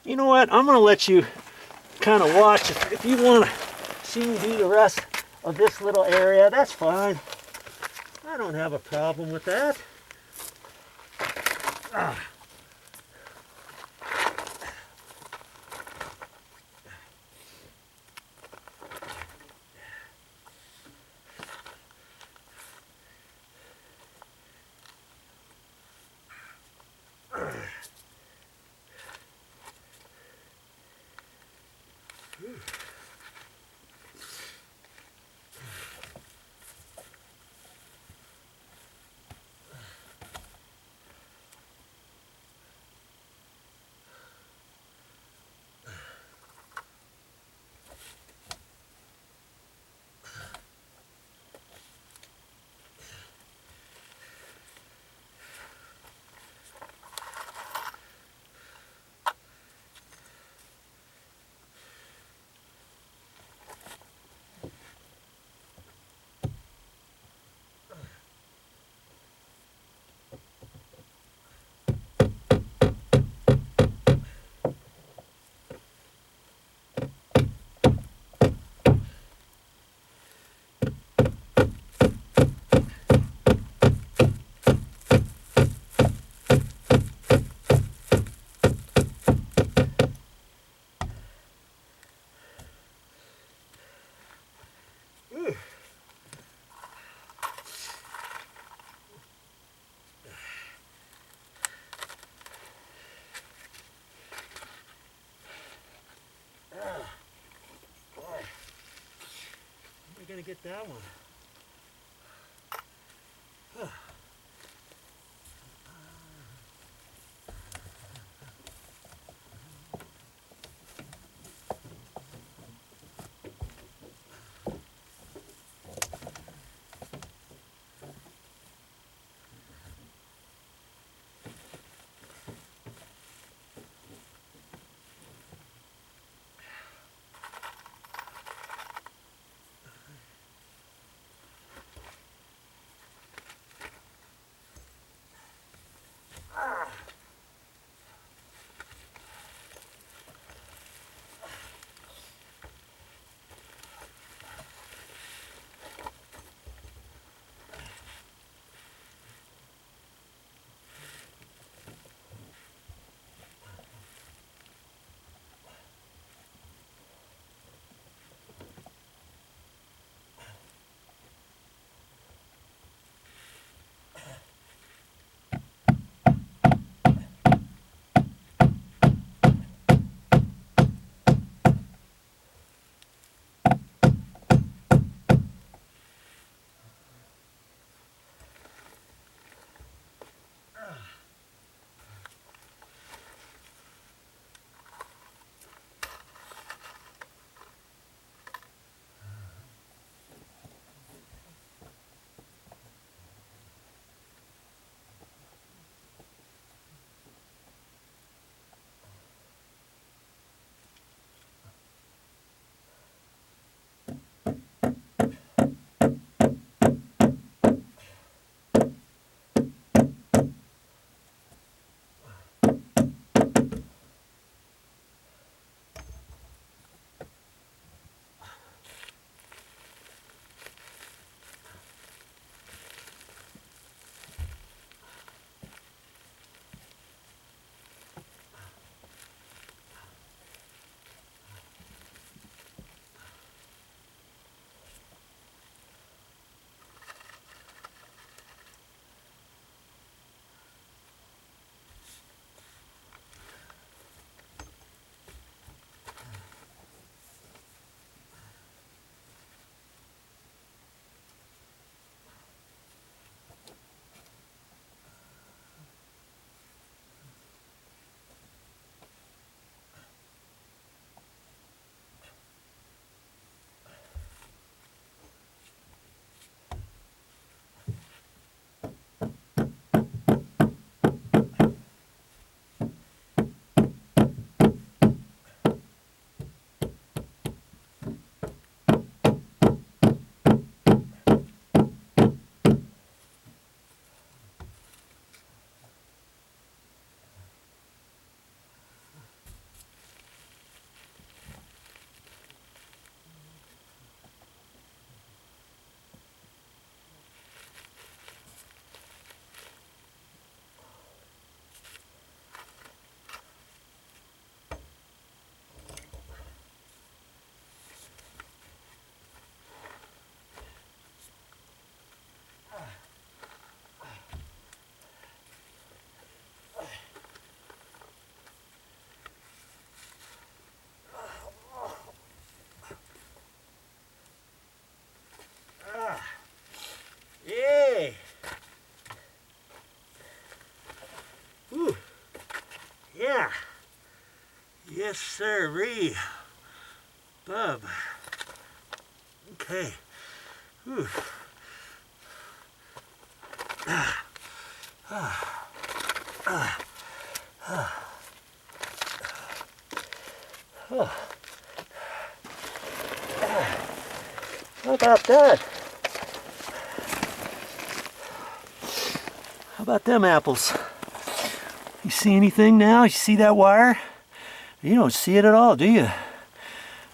You know what? I'm going to let you kind of watch. If you want to see me do the rest of this little area, that's fine. I don't have a problem with that. Ah. We're gonna get that one. Yes, sirree. Bub. Okay. Whew. How about that? How about them apples? You see anything now? You see that wire? You don't see it at all, do you?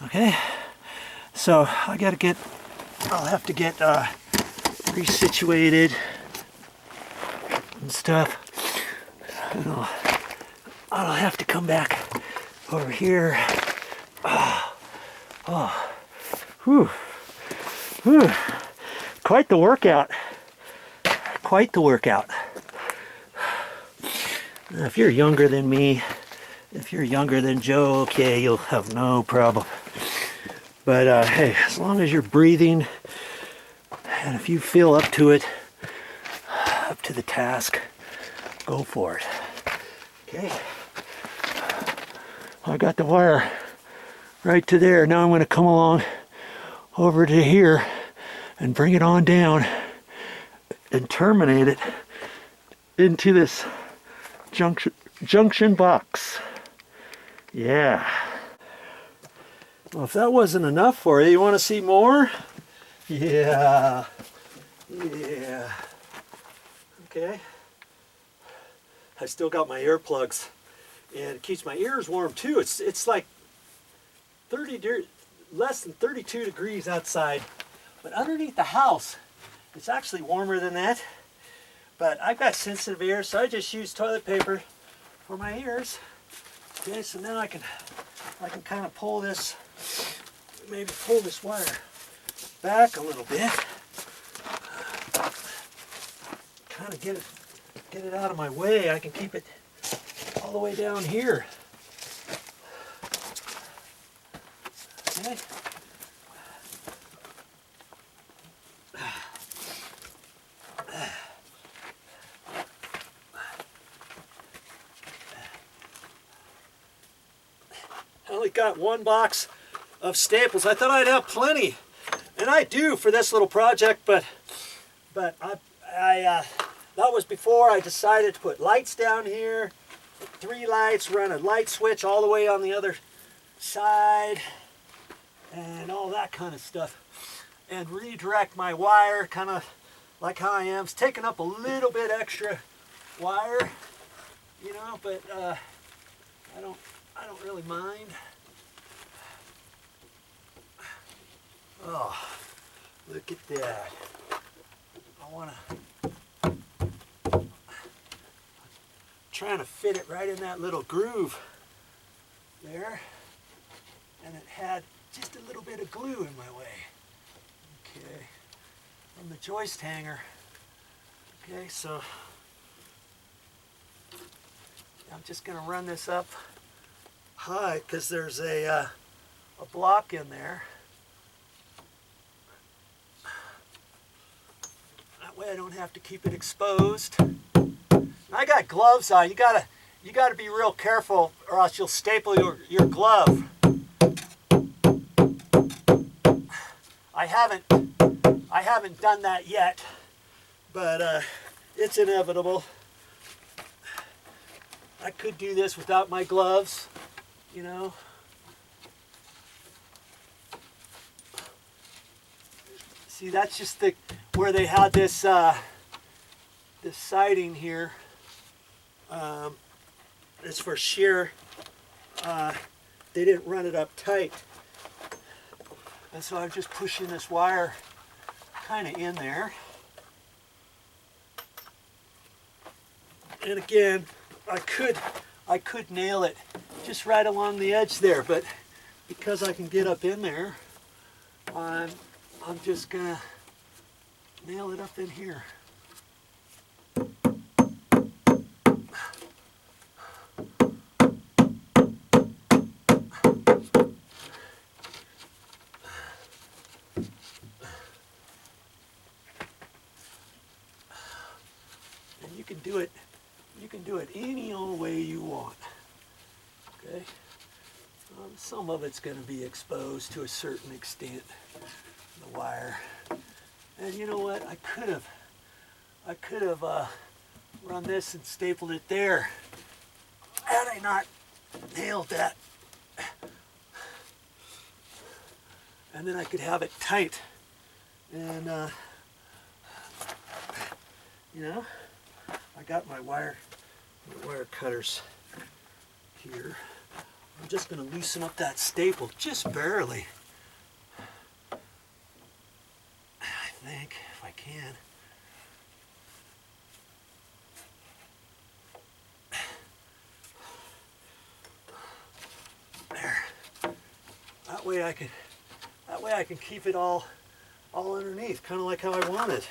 Okay. So I'll have to get resituated and stuff. And I'll have to come back over here. Whew. Whew. Quite the workout. Quite the workout. Now, if you're younger than me, if you're younger than Joe, okay, you'll have no problem. But hey, as long as you're breathing, and if you feel up to it, up to the task, go for it. Okay. I got the wire right to there. Now I'm going to come along over to here and bring it on down and terminate it into this junction box. Yeah. Well, if that wasn't enough for you, you want to see more? Yeah. Yeah. Okay. I still got my earplugs, and it keeps my ears warm too. It's like less than 32 degrees outside, but underneath the house, it's actually warmer than that. But I've got sensitive ears, so I just use toilet paper for my ears. Okay, so now I can kind of pull this, maybe pull this wire back a little bit. Kind of get it out of my way. I can keep it all the way down here. Okay. I only got one box of staples. I thought I'd have plenty, and I do for this little project, but I that was before I decided to put lights down here, 3 lights, run a light switch all the way on the other side, and all that kind of stuff, and redirect my wire, kind of like how I am. It's taking up a little bit extra wire, you know, but I don't really mind. Oh, look at that. I want to, trying to fit it right in that little groove there, and it had just a little bit of glue in my way. Okay, from the joist hanger. Okay, so I'm just going to run this up high because there's a block in there. That way I don't have to keep it exposed. I got gloves on. You gotta be real careful, or else you'll staple your glove. I haven't done that yet, but it's inevitable. I could do this without my gloves, you know. See, that's just where they had this this siding here. It's for shear. They didn't run it up tight, and so I'm just pushing this wire kind of in there. And again, I could nail it just right along the edge there, but because I can get up in there, I'm just gonna nail it up in here. And you can do it any old way you want. Okay? Some of it's going to be exposed to a certain extent, the wire. And you know what? I could have run this and stapled it there had I not nailed that. And then I could have it tight. And you know, I got my wire cutters here. I'm just going to loosen up that staple just barely. I think, if I can. There. That way I can keep it all underneath, kind of like how I want it.